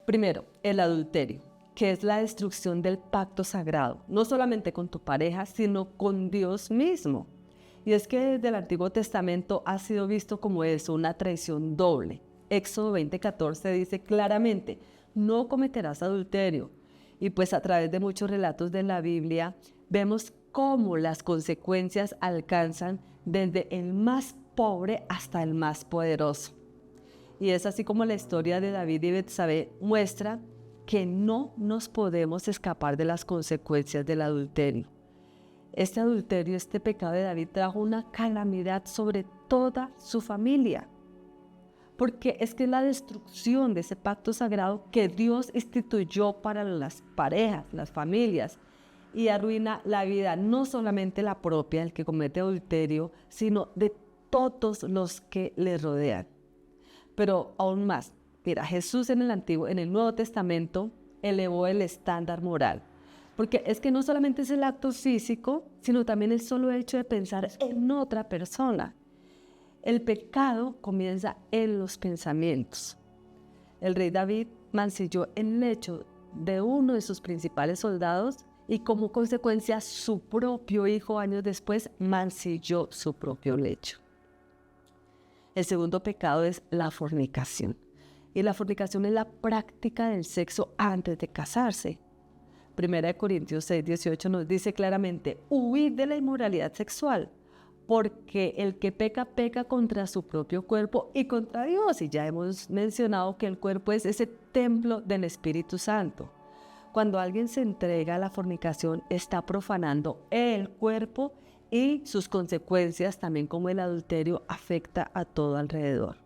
Primero, el adulterio, que es la destrucción del pacto sagrado, no solamente con tu pareja, sino con Dios mismo. Y es que desde el Antiguo Testamento ha sido visto como eso, una traición doble. Éxodo 20:14 dice claramente, no cometerás adulterio. Y pues a través de muchos relatos de la Biblia, vemos cómo las consecuencias alcanzan desde el más pobre hasta el más poderoso. Y es así como la historia de David y Betsabé muestra que no nos podemos escapar de las consecuencias del adulterio. Este adulterio, este pecado de David trajo una calamidad sobre toda su familia, porque es que es la destrucción de ese pacto sagrado que Dios instituyó para las parejas, las familias, y arruina la vida, no solamente la propia del que comete adulterio, sino de todos los que le rodean. Pero aún más, mira, Jesús en el Nuevo Testamento elevó el estándar moral. Porque es que no solamente es el acto físico, sino también el solo hecho de pensar en otra persona. El pecado comienza en los pensamientos. El rey David mancilló el lecho de uno de sus principales soldados y como consecuencia su propio hijo años después mancilló su propio lecho. El segundo pecado es la fornicación. Y la fornicación es la práctica del sexo antes de casarse. 1 Corintios 6:18 nos dice claramente, huid de la inmoralidad sexual, porque el que peca, peca contra su propio cuerpo y contra Dios. Y ya hemos mencionado que el cuerpo es ese templo del Espíritu Santo. Cuando alguien se entrega a la fornicación, está profanando el cuerpo y sus consecuencias, también como el adulterio, afecta a todo alrededor.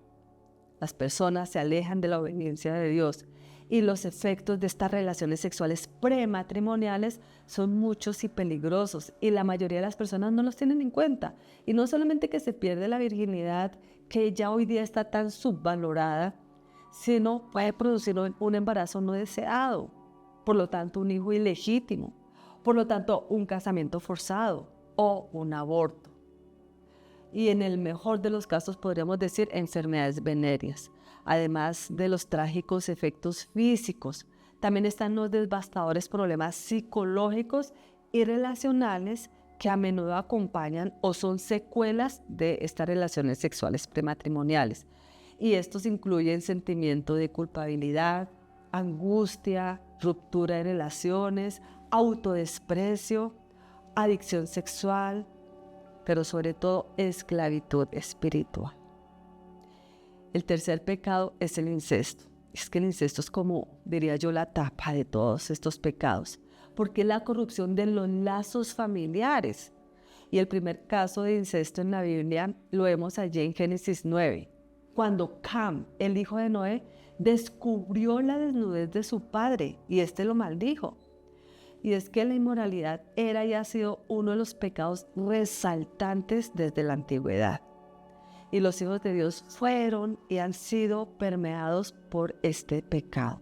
Las personas se alejan de la obediencia de Dios y los efectos de estas relaciones sexuales prematrimoniales son muchos y peligrosos y la mayoría de las personas no los tienen en cuenta. Y no solamente que se pierde la virginidad, que ya hoy día está tan subvalorada, sino puede producir un embarazo no deseado, por lo tanto un hijo ilegítimo, por lo tanto un casamiento forzado o un aborto. Y en el mejor de los casos podríamos decir enfermedades venéreas. Además de los trágicos efectos físicos, también están los devastadores problemas psicológicos y relacionales que a menudo acompañan o son secuelas de estas relaciones sexuales prematrimoniales. Y estos incluyen sentimiento de culpabilidad, angustia, ruptura de relaciones, autodesprecio, adicción sexual, pero sobre todo esclavitud espiritual. El tercer pecado es el incesto. Es que el incesto es como, diría yo, la tapa de todos estos pecados, porque es la corrupción de los lazos familiares. Y el primer caso de incesto en la Biblia lo vemos allí en Génesis 9, cuando Cam, el hijo de Noé, descubrió la desnudez de su padre y éste lo maldijo. Y es que la inmoralidad era y ha sido uno de los pecados resaltantes desde la antigüedad. Y los hijos de Dios fueron y han sido permeados por este pecado.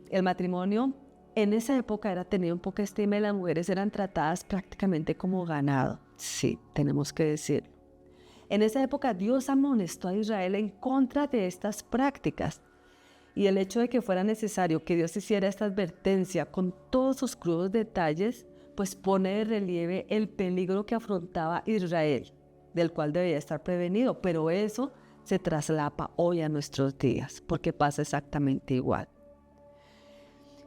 El matrimonio en esa época era tenido en poca estima y las mujeres eran tratadas prácticamente como ganado. Sí, tenemos que decirlo. En esa época Dios amonestó a Israel en contra de estas prácticas. Y el hecho de que fuera necesario que Dios hiciera esta advertencia con todos sus crudos detalles, pues pone de relieve el peligro que afrontaba Israel, del cual debía estar prevenido. Pero eso se traslapa hoy a nuestros días, porque pasa exactamente igual.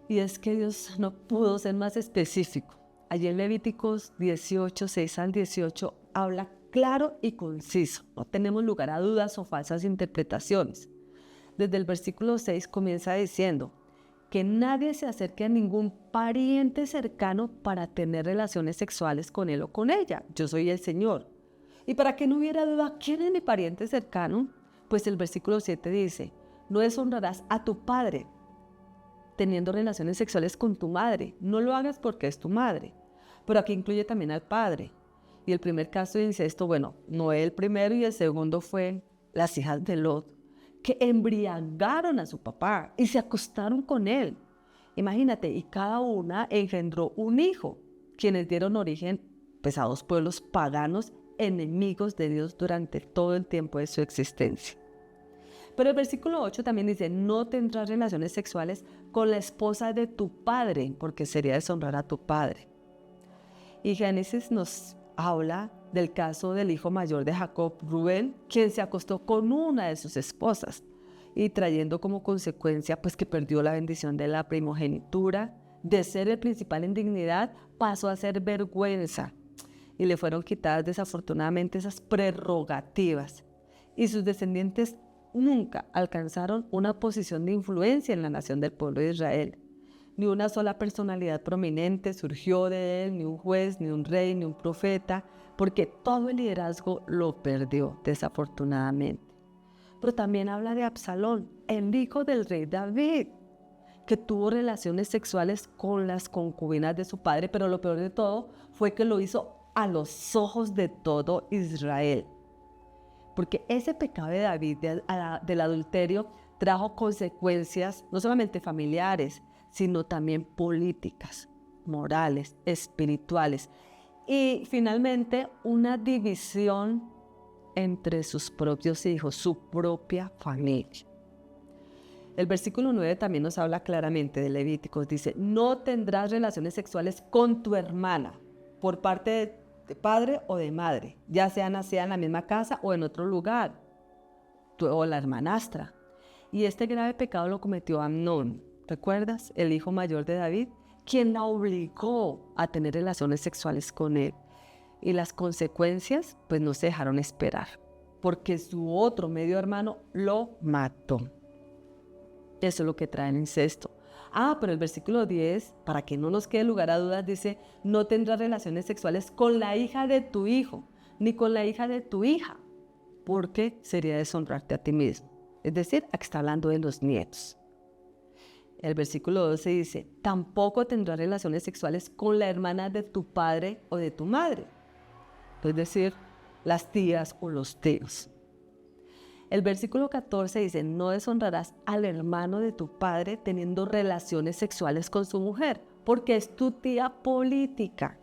Y es que Dios no pudo ser más específico. Allí en Levíticos 18, 6 al 18, habla claro y conciso. No tenemos lugar a dudas o falsas interpretaciones. Desde el versículo 6 comienza diciendo que nadie se acerque a ningún pariente cercano para tener relaciones sexuales con él o con ella. Yo soy el Señor. Y para que no hubiera duda, ¿quién es mi pariente cercano? Pues el versículo 7 dice, no deshonrarás a tu padre teniendo relaciones sexuales con tu madre. No lo hagas porque es tu madre. Pero aquí incluye también al padre. Y el primer caso de incesto, bueno, Noé el primero y el segundo fue las hijas de Lot, que embriagaron a su papá y se acostaron con él. Imagínate, y cada una engendró un hijo, quienes dieron origen pues, a dos pueblos paganos enemigos de Dios durante todo el tiempo de su existencia. Pero el versículo 8 también dice, no tendrás relaciones sexuales con la esposa de tu padre, porque sería deshonrar a tu padre. Y Génesis nos habla del caso del hijo mayor de Jacob, Rubén, quien se acostó con una de sus esposas y trayendo como consecuencia pues que perdió la bendición de la primogenitura, de ser el principal en dignidad, pasó a ser vergüenza y le fueron quitadas desafortunadamente esas prerrogativas y sus descendientes nunca alcanzaron una posición de influencia en la nación del pueblo de Israel. Ni una sola personalidad prominente surgió de él, ni un juez, ni un rey, ni un profeta, porque todo el liderazgo lo perdió desafortunadamente. Pero también habla de Absalón, el hijo del rey David, que tuvo relaciones sexuales con las concubinas de su padre, pero lo peor de todo fue que lo hizo a los ojos de todo Israel. Porque ese pecado de David del adulterio trajo consecuencias no solamente familiares, sino también políticas, morales, espirituales y finalmente una división entre sus propios hijos, su propia familia. El versículo 9 también nos habla claramente de Levíticos, dice, no tendrás relaciones sexuales con tu hermana por parte de padre o de madre, ya sea nacida en la misma casa o en otro lugar, o la hermanastra. Y este grave pecado lo cometió Amnón, ¿recuerdas? El hijo mayor de David, quien la obligó a tener relaciones sexuales con él. Y las consecuencias, pues no se dejaron esperar, porque su otro medio hermano lo mató. Eso es lo que trae el incesto. Pero el versículo 10, para que no nos quede lugar a dudas, dice, no tendrás relaciones sexuales con la hija de tu hijo, ni con la hija de tu hija, porque sería deshonrarte a ti mismo. Es decir, aquí está hablando de los nietos. El versículo 12 dice, tampoco tendrás relaciones sexuales con la hermana de tu padre o de tu madre. Es decir, las tías o los tíos. El versículo 14 dice, no deshonrarás al hermano de tu padre teniendo relaciones sexuales con su mujer, porque es tu tía política.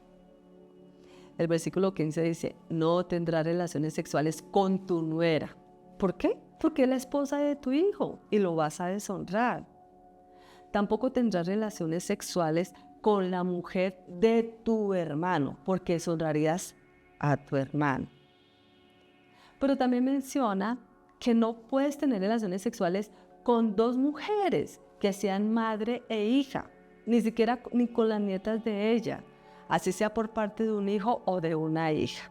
El versículo 15 dice, no tendrás relaciones sexuales con tu nuera. ¿Por qué? Porque es la esposa de tu hijo y lo vas a deshonrar. Tampoco tendrás relaciones sexuales con la mujer de tu hermano, porque deshonrarías a tu hermano. Pero también menciona que no puedes tener relaciones sexuales con dos mujeres que sean madre e hija, ni siquiera ni con las nietas de ella, así sea por parte de un hijo o de una hija.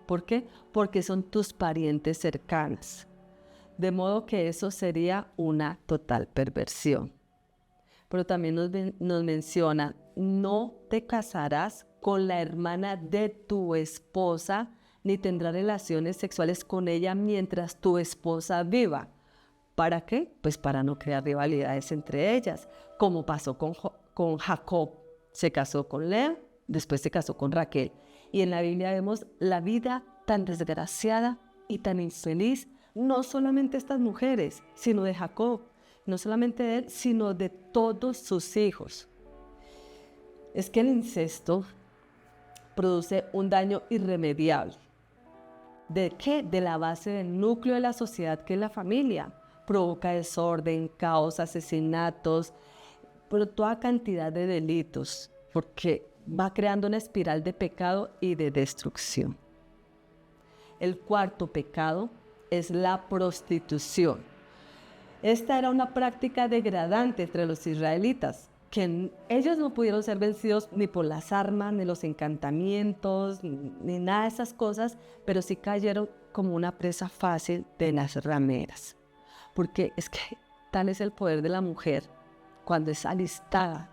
¿Por qué? Porque son tus parientes cercanas. De modo que eso sería una total perversión. Pero también nos menciona, no te casarás con la hermana de tu esposa, ni tendrás relaciones sexuales con ella mientras tu esposa viva. ¿Para qué? Pues para no crear rivalidades entre ellas, como pasó con Jacob. Se casó con Lea, después se casó con Raquel. Y en la Biblia vemos la vida tan desgraciada y tan infeliz, no solamente de estas mujeres, sino de Jacob. No solamente de él, sino de todos sus hijos. Es que el incesto produce un daño irremediable. ¿De qué? De la base del núcleo de la sociedad que es la familia. Provoca desorden, caos, asesinatos, pero toda cantidad de delitos, porque va creando una espiral de pecado y de destrucción. El cuarto pecado es la prostitución. Esta era una práctica degradante entre los israelitas, que ellos no pudieron ser vencidos ni por las armas, ni los encantamientos, ni nada de esas cosas, pero sí cayeron como una presa fácil de las rameras. Porque es que tal es el poder de la mujer cuando es alistada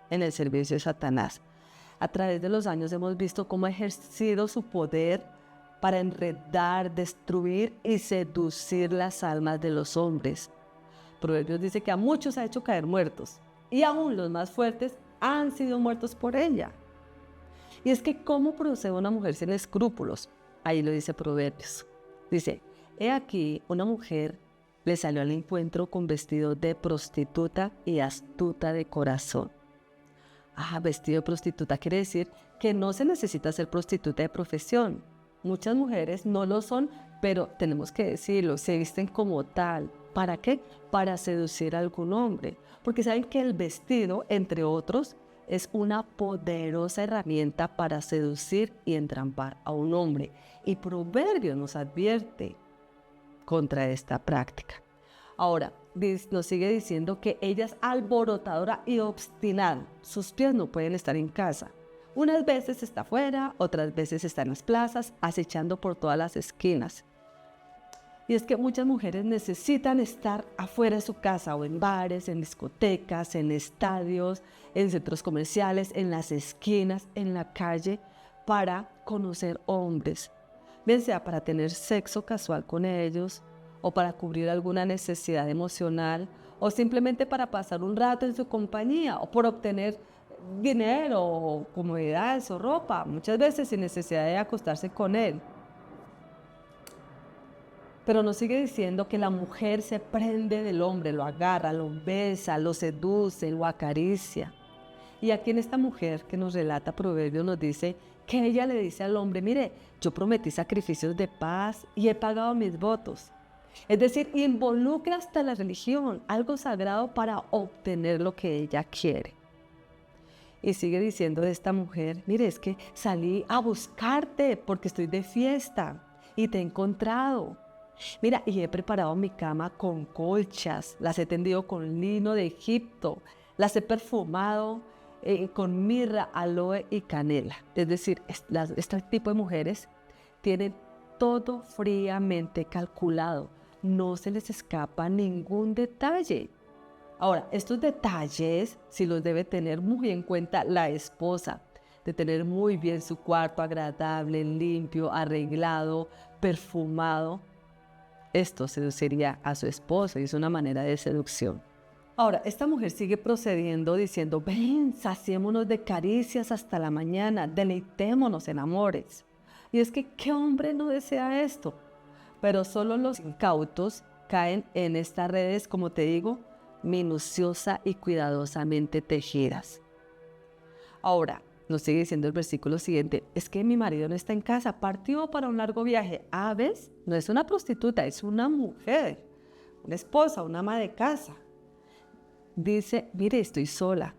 en el servicio de Satanás. A través de los años hemos visto cómo ha ejercido su poder para enredar, destruir y seducir las almas de los hombres. Proverbios dice que a muchos ha hecho caer muertos y aún los más fuertes han sido muertos por ella. Y es que ¿cómo procede una mujer sin escrúpulos? Ahí lo dice Proverbios. Dice, he aquí una mujer le salió al encuentro con vestido de prostituta y astuta de corazón. Vestido de prostituta quiere decir que no se necesita ser prostituta de profesión. Muchas mujeres no lo son, pero tenemos que decirlo, se visten como tal. ¿Para qué? Para seducir a algún hombre. Porque saben que el vestido, entre otros, es una poderosa herramienta para seducir y entrampar a un hombre. Y Proverbios nos advierte contra esta práctica. Ahora, nos sigue diciendo que ella es alborotadora y obstinada. Sus pies no pueden estar en casa. Unas veces está afuera, otras veces está en las plazas, acechando por todas las esquinas. Y es que muchas mujeres necesitan estar afuera de su casa o en bares, en discotecas, en estadios, en centros comerciales, en las esquinas, en la calle, para conocer hombres, bien sea para tener sexo casual con ellos o para cubrir alguna necesidad emocional o simplemente para pasar un rato en su compañía o por obtener dinero o comodidades o ropa, muchas veces sin necesidad de acostarse con él. Pero nos sigue diciendo que la mujer se prende del hombre, lo agarra, lo besa, lo seduce, lo acaricia. Y aquí en esta mujer que nos relata Proverbios nos dice que ella le dice al hombre, mire, yo prometí sacrificios de paz y he pagado mis votos. Es decir, involucra hasta la religión, algo sagrado para obtener lo que ella quiere. Y sigue diciendo de esta mujer, mire, es que salí a buscarte porque estoy de fiesta y te he encontrado. Mira, y he preparado mi cama con colchas, las he tendido con lino de Egipto, las he perfumado con mirra, aloe y canela. Es decir, este tipo de mujeres tienen todo fríamente calculado, no se les escapa ningún detalle. Ahora, estos detalles sí los debe tener muy en cuenta la esposa, de tener muy bien su cuarto agradable, limpio, arreglado, perfumado. Esto seduciría a su esposo y es una manera de seducción. Ahora, esta mujer sigue procediendo diciendo, ven, saciémonos de caricias hasta la mañana, deleitémonos en amores. Y es que, ¿qué hombre no desea esto? Pero solo los incautos caen en estas redes, como te digo, minuciosa y cuidadosamente tejidas. Ahora, nos sigue diciendo el versículo siguiente, es que mi marido no está en casa, partió para un largo viaje. ¿Ves? No es una prostituta, es una mujer, una esposa, una ama de casa. Dice, mire, estoy sola.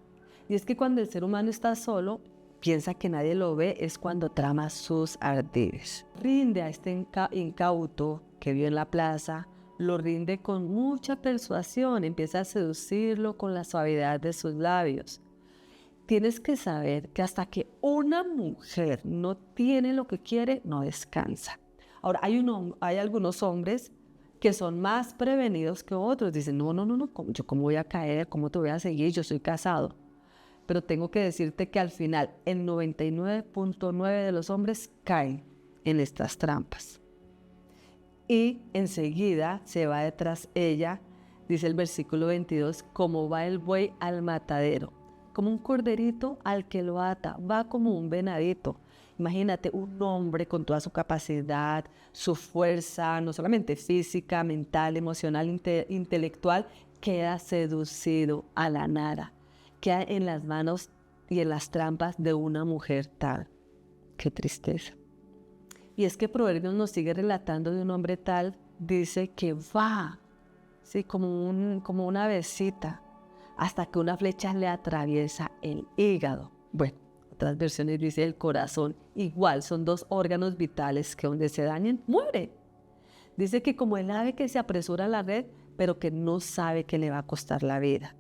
Y es que cuando el ser humano está solo, piensa que nadie lo ve, es cuando trama sus ardides. Rinde a este incauto que vio en la plaza, lo rinde con mucha persuasión, empieza a seducirlo con la suavidad de sus labios. Tienes que saber que hasta que una mujer no tiene lo que quiere, no descansa. Ahora, hay algunos hombres que son más prevenidos que otros. Dicen, no, ¿yo cómo voy a caer? ¿Cómo te voy a seguir? Yo soy casado. Pero tengo que decirte que al final, el 99.9 de los hombres caen en estas trampas. Y enseguida se va detrás ella, dice el versículo 22, como va el buey al matadero. Como un corderito al que lo ata, va como un venadito. Imagínate un hombre con toda su capacidad, su fuerza, no solamente física, mental, emocional, intelectual, queda seducido a la nada, queda en las manos y en las trampas de una mujer tal. ¡Qué tristeza! Y es que Proverbios nos sigue relatando de un hombre tal, dice que va, ¿sí? como una avecita, hasta que una flecha le atraviesa el hígado. Bueno, otras versiones dice el corazón. Igual, son dos órganos vitales que donde se dañen, muere. Dice que como el ave que se apresura a la red, pero que no sabe que le va a costar la vida.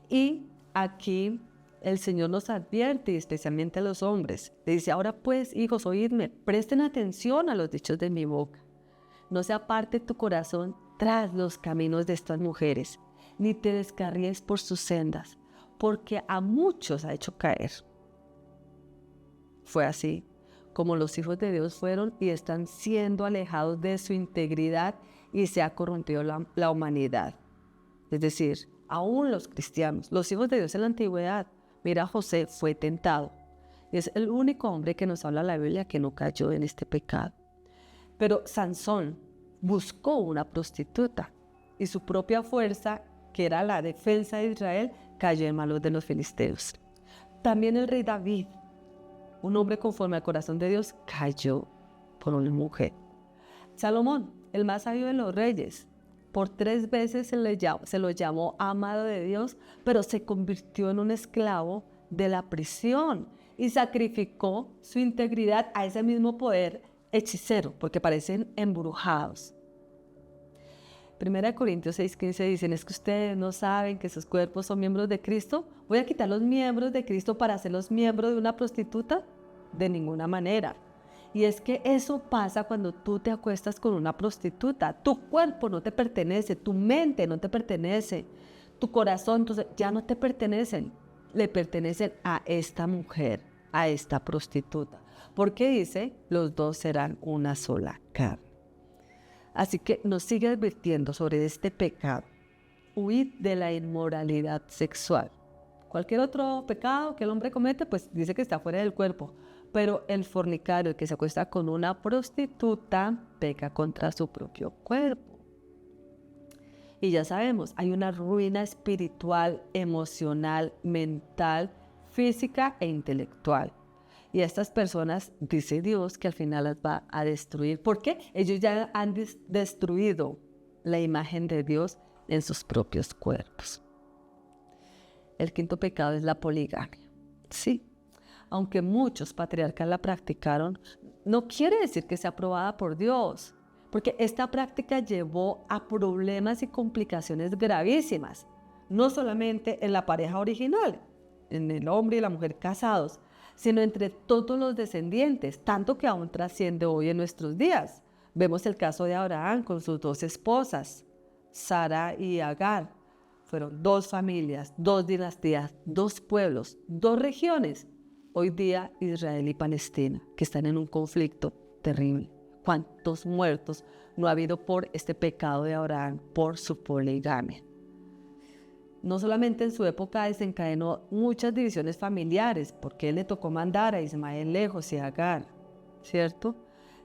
Y aquí el Señor nos advierte, especialmente a los hombres. Le dice, ahora pues, hijos, oídme, presten atención a los dichos de mi boca. No se aparte tu corazón tras los caminos de estas mujeres, ni te descarríes por sus sendas, porque a muchos ha hecho caer. Fue así como los hijos de Dios fueron y están siendo alejados de su integridad y se ha corrompido la humanidad. Es decir, aún los cristianos, los hijos de Dios en la antigüedad. Mira, José fue tentado. Es el único hombre que nos habla la Biblia que no cayó en este pecado. Pero Sansón buscó una prostituta y su propia fuerza, que era la defensa de Israel, cayó en manos de los filisteos. También el rey David, un hombre conforme al corazón de Dios, cayó por una mujer. Salomón, el más sabio de los reyes, por 3 veces se lo llamó amado de Dios, pero se convirtió en un esclavo de la prisión y sacrificó su integridad a ese mismo poder hechicero, porque parecen embrujados. 1 Corintios 6:15 dicen, ¿es que ustedes no saben que sus cuerpos son miembros de Cristo? ¿Voy a quitar los miembros de Cristo para hacerlos miembros de una prostituta? De ninguna manera. Y es que eso pasa cuando tú te acuestas con una prostituta. Tu cuerpo no te pertenece, tu mente no te pertenece, tu corazón entonces, ya no te pertenecen. Le pertenecen a esta mujer, a esta prostituta. Porque dice, los dos serán una sola carne. Así que nos sigue advirtiendo sobre este pecado. Huid de la inmoralidad sexual. Cualquier otro pecado que el hombre comete, pues dice que está fuera del cuerpo. Pero el fornicario, el que se acuesta con una prostituta, peca contra su propio cuerpo. Y ya sabemos, hay una ruina espiritual, emocional, mental, física e intelectual. Y a estas personas, dice Dios, que al final las va a destruir. ¿Por qué? Ellos ya han destruido la imagen de Dios en sus propios cuerpos. El quinto pecado es la poligamia. Sí, aunque muchos patriarcas la practicaron, no quiere decir que sea aprobada por Dios, porque esta práctica llevó a problemas y complicaciones gravísimas, no solamente en la pareja original, en el hombre y la mujer casados, sino entre todos los descendientes, tanto que aún trasciende hoy en nuestros días. Vemos el caso de Abraham con sus 2 esposas, Sara y Agar. Fueron 2 familias, 2 dinastías, 2 pueblos, 2 regiones. Hoy día Israel y Palestina, que están en un conflicto terrible. ¿Cuántos muertos no ha habido por este pecado de Abraham, por su poligamia? No solamente en su época desencadenó muchas divisiones familiares, porque él le tocó mandar a Ismael lejos y a Agar, ¿cierto?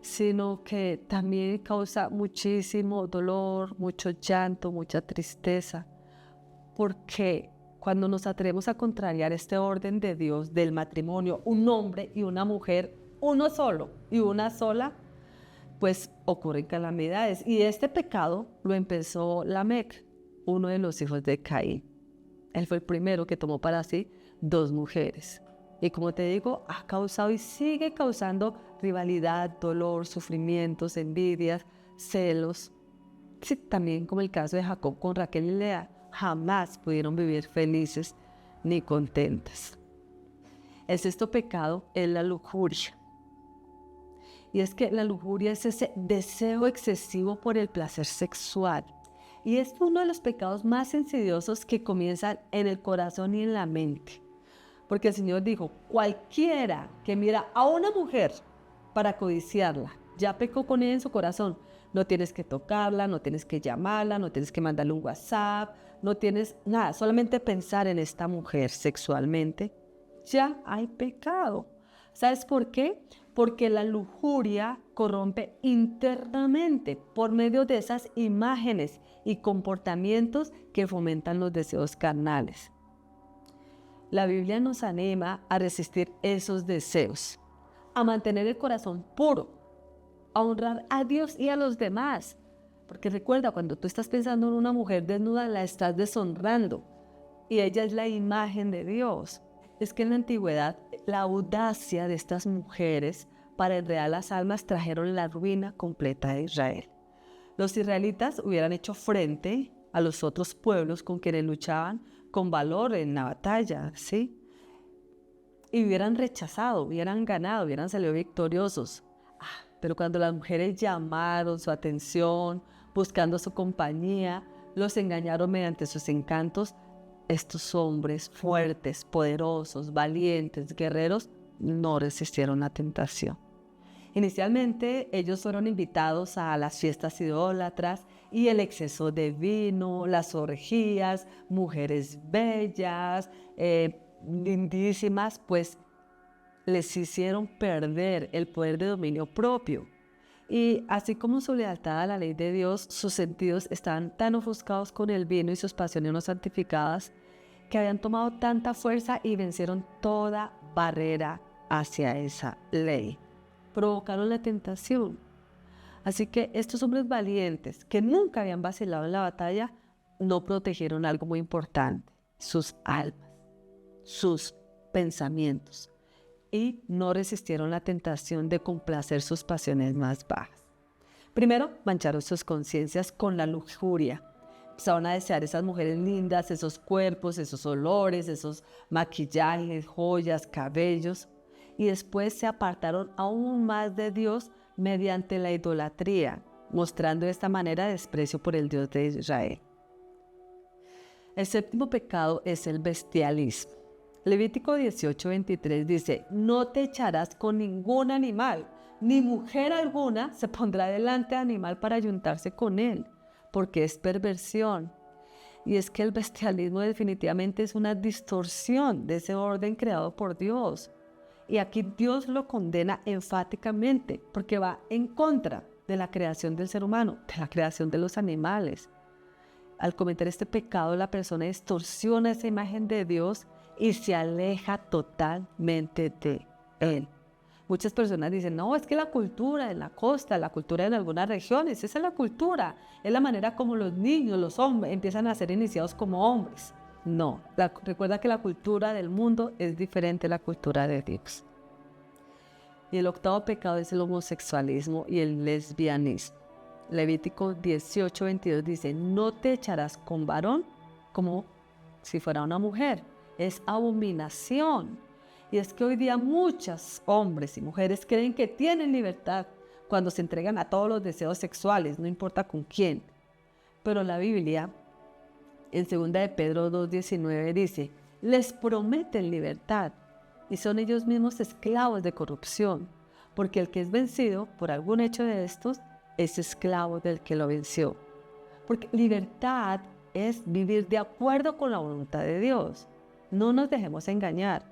Sino que también causa muchísimo dolor, mucho llanto, mucha tristeza, porque cuando nos atrevemos a contrariar este orden de Dios del matrimonio, un hombre y una mujer, uno solo y una sola, pues ocurren calamidades. Y este pecado lo empezó Lamec, uno de los hijos de Caín. Él fue el primero que tomó para sí 2 mujeres. Y como te digo, ha causado y sigue causando rivalidad, dolor, sufrimientos, envidias, celos. Sí, también como el caso de Jacob con Raquel y Lea, jamás pudieron vivir felices ni contentas. El sexto pecado es la lujuria. Y es que la lujuria es ese deseo excesivo por el placer sexual. Y es uno de los pecados más insidiosos que comienzan en el corazón y en la mente. Porque el Señor dijo, cualquiera que mira a una mujer para codiciarla, ya pecó con ella en su corazón. No tienes que tocarla, no tienes que llamarla, no tienes que mandarle un WhatsApp, no tienes nada. Solamente pensar en esta mujer sexualmente, ya hay pecado. ¿Sabes por qué? Porque la lujuria corrompe internamente por medio de esas imágenes y comportamientos que fomentan los deseos carnales. La Biblia nos anima a resistir esos deseos, a mantener el corazón puro, a honrar a Dios y a los demás. Porque recuerda, cuando tú estás pensando en una mujer desnuda, la estás deshonrando y ella es la imagen de Dios. Es que en la antigüedad, la audacia de estas mujeres para enredar las almas trajeron la ruina completa de Israel. Los israelitas hubieran hecho frente a los otros pueblos con quienes luchaban con valor en la batalla, ¿sí? Y hubieran rechazado, hubieran ganado, hubieran salido victoriosos. Pero cuando las mujeres llamaron su atención, buscando su compañía, los engañaron mediante sus encantos, estos hombres fuertes, poderosos, valientes, guerreros, no resistieron la tentación. Inicialmente ellos fueron invitados a las fiestas idólatras y el exceso de vino, las orgías, mujeres bellas, lindísimas, pues les hicieron perder el poder de dominio propio. Y así como su lealtad a la ley de Dios, sus sentidos estaban tan ofuscados con el vino y sus pasiones no santificadas que habían tomado tanta fuerza y vencieron toda barrera hacia esa ley. Provocaron la tentación. Así que estos hombres valientes que nunca habían vacilado en la batalla, no protegieron algo muy importante: sus almas, sus pensamientos, y no resistieron la tentación de complacer sus pasiones más bajas. Primero, mancharon sus conciencias con la lujuria. Empezaron a desear esas mujeres lindas, esos cuerpos, esos olores, esos maquillajes, joyas, cabellos. Y después se apartaron aún más de Dios mediante la idolatría, mostrando de esta manera desprecio por el Dios de Israel. El séptimo pecado es el bestialismo. Levítico 18:23 dice: no te echarás con ningún animal, ni mujer alguna se pondrá delante de animal para ayuntarse con él, porque es perversión. Y es que el bestialismo definitivamente es una distorsión de ese orden creado por Dios. Y aquí Dios lo condena enfáticamente, porque va en contra de la creación del ser humano, de la creación de los animales. Al cometer este pecado, la persona distorsiona esa imagen de Dios y se aleja totalmente de Él. Muchas personas dicen: no, es que la cultura en la costa, la cultura en algunas regiones, esa es la cultura, es la manera como los niños, los hombres, empiezan a ser iniciados como hombres. No, recuerda que la cultura del mundo es diferente a la cultura de Dios. Y el octavo pecado es el homosexualismo y el lesbianismo. Levítico 18:22 dice: no te echarás con varón como si fuera una mujer. Es abominación. Y es que hoy día muchos hombres y mujeres creen que tienen libertad cuando se entregan a todos los deseos sexuales, no importa con quién. Pero la Biblia, en 2 de Pedro 2:19 dice: les prometen libertad y son ellos mismos esclavos de corrupción, porque el que es vencido por algún hecho de estos es esclavo del que lo venció. Porque libertad es vivir de acuerdo con la voluntad de Dios. No nos dejemos engañar.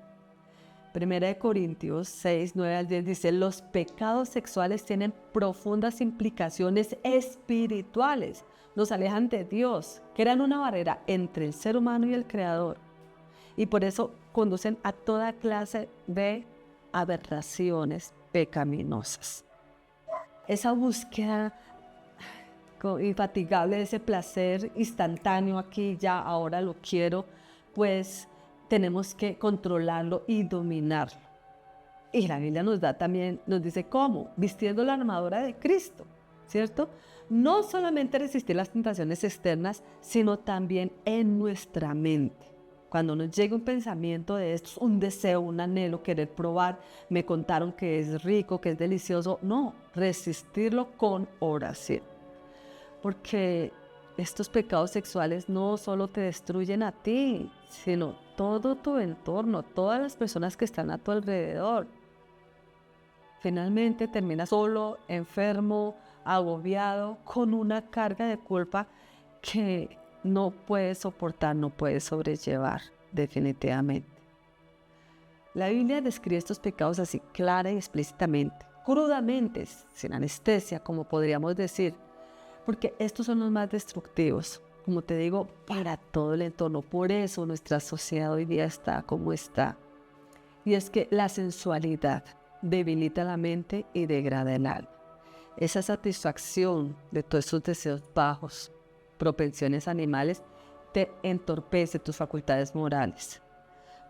1 Corintios 6:9-10 dice: los pecados sexuales tienen profundas implicaciones espirituales. Nos alejan de Dios, crean una barrera entre el ser humano y el Creador. Y por eso conducen a toda clase de aberraciones pecaminosas. Esa búsqueda infatigable de ese placer instantáneo, aquí, ya, ahora lo quiero, pues tenemos que controlarlo y dominarlo. Y la Biblia nos dice cómo: vistiendo la armadura de Cristo, ¿cierto? No solamente resistir las tentaciones externas, sino también en nuestra mente. Cuando nos llega un pensamiento de estos, un deseo, un anhelo, querer probar, me contaron que es rico, que es delicioso, no, resistirlo con oración. Porque estos pecados sexuales no solo te destruyen a ti, sino todo tu entorno, todas las personas que están a tu alrededor. Finalmente terminas solo, enfermo, agobiado, con una carga de culpa que no puedes soportar, no puedes sobrellevar, definitivamente. La Biblia describe estos pecados así, clara y explícitamente, crudamente, sin anestesia, como podríamos decir, porque estos son los más destructivos, como te digo, para todo el entorno. Por eso nuestra sociedad hoy día está como está. Y es que la sensualidad debilita la mente y degrada el alma. Esa satisfacción de todos esos deseos bajos, propensiones animales, te entorpece tus facultades morales.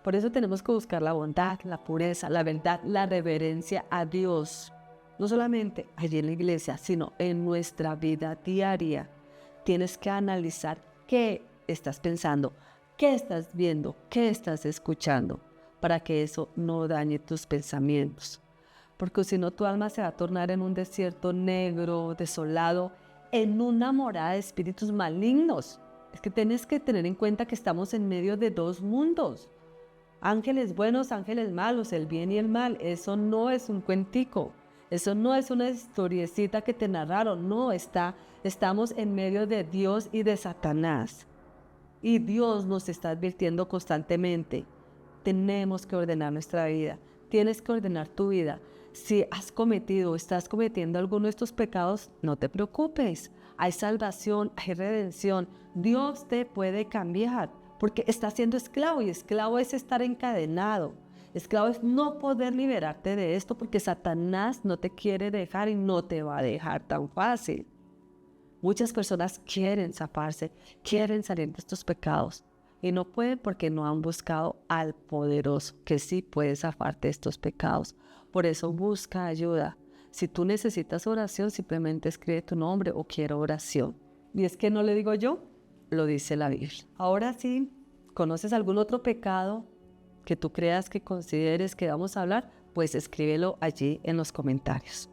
Por eso tenemos que buscar la bondad, la pureza, la verdad, la reverencia a Dios. No solamente allí en la iglesia, sino en nuestra vida diaria. Tienes que analizar qué estás pensando, qué estás viendo, qué estás escuchando, para que eso no dañe tus pensamientos. Porque si no, tu alma se va a tornar en un desierto negro, desolado, en una morada de espíritus malignos. Es que tienes que tener en cuenta que estamos en medio de dos mundos. Ángeles buenos, ángeles malos, el bien y el mal. Eso no es un cuentico. Eso no es una historiecita que te narraron. No, estamos en medio de Dios y de Satanás. Y Dios nos está advirtiendo constantemente. Tenemos que ordenar nuestra vida. Tienes que ordenar tu vida. Si has cometido o estás cometiendo alguno de estos pecados, no te preocupes. Hay salvación, hay redención. Dios te puede cambiar porque estás siendo esclavo y esclavo es estar encadenado. Esclavo es no poder liberarte de esto porque Satanás no te quiere dejar y no te va a dejar tan fácil. Muchas personas quieren zafarse, quieren salir de estos pecados y no pueden porque no han buscado al poderoso que sí puede zafarte de estos pecados. Por eso busca ayuda. Si tú necesitas oración, simplemente escribe tu nombre o quiero oración. Y es que no le digo yo, lo dice la Biblia. Ahora sí, ¿conoces algún otro pecado que tú creas que consideres que vamos a hablar? Pues escríbelo allí en los comentarios.